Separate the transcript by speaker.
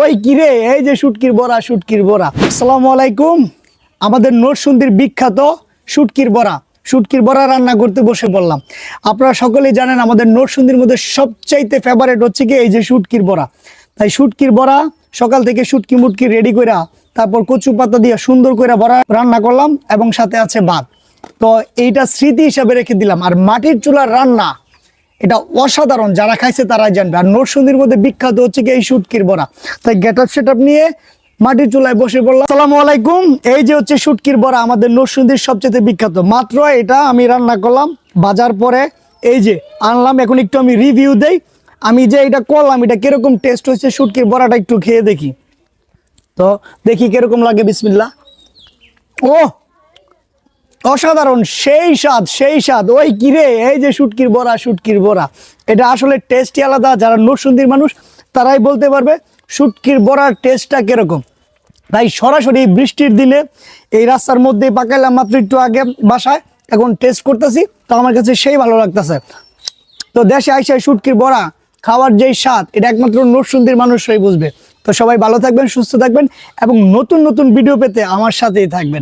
Speaker 1: ওই কিরে, এই যে শুটকির বড়া, শুটকির বড়া। আসসালামু আলাইকুম। আমাদের নরসিংদীর বিখ্যাত শুটকির বড়া, শুটকির বড়া রান্না করতে বসে পড়লাম। আপনারা সকলেই জানেন আমাদের নরসিংদীর মধ্যে সবচাইতে ফেভারিট হচ্ছে কি এই যে শুটকির বড়া। তাই শুটকির বড়া সকাল থেকে শুটকি মুটকি রেডি কইরা তারপর কচু পাতা দিয়ে সুন্দর করে বড়া রান্না করলাম এবং সাথে আছে ভাত। তো এইটা স্মৃতি হিসাবে রেখে দিলাম। আর মাটির চুলার রান্না এটা অসাধারণ, যারা খাইছে তারাই জানবে। আর নরসিংদীর মধ্যে বিখ্যাত হচ্ছে কি এই শুটকির বড়া। তাই গেট আপ সেট আপ নিয়ে মাটির চুলায় বসে পড়লাম। আসসালামু আলাইকুম। এই যে হচ্ছে শুটকির বড়া, আমাদের নরসিংদীর সবচেয়ে বিখ্যাত। মাত্র এটা আমি রান্না করলাম, বাজার পরে এই যে আনলাম। এখন একটু আমি রিভিউ দেই, আমি যে এটা করলাম এটা কিরকম টেস্ট হয়েছে। শুটকির বড়াটা একটু খেয়ে দেখি, তো দেখি কিরকম লাগে। বিসমিল্লাহ। ও অসাধারণ, সেই স্বাদ, সেই স্বাদ। ওই কিরে, এই যে শুটকির বড়া, শুটকির বড়া, এটা আসলে টেস্টই আলাদা। যারা নরসিংদীর মানুষ তারাই বলতে পারবে শুটকির বড়ার টেস্টটা কিরকম। তাই সরাসরি বৃষ্টির দিনে এই রাস্তার মধ্যে পাকাইলাম মাত্র একটু আগে বাসায়, এখন টেস্ট করতেছি, তো আমার কাছে সেই ভালো লাগতেছে। তো দেশে আইসা শুটকির বড়া খাওয়ার যেই স্বাদ, এটা একমাত্র নরসিংদীর মানুষরাই বুঝবে। তো সবাই ভালো থাকবেন, সুস্থ থাকবেন এবং নতুন নতুন ভিডিও পেতে আমার সাথেই থাকবেন।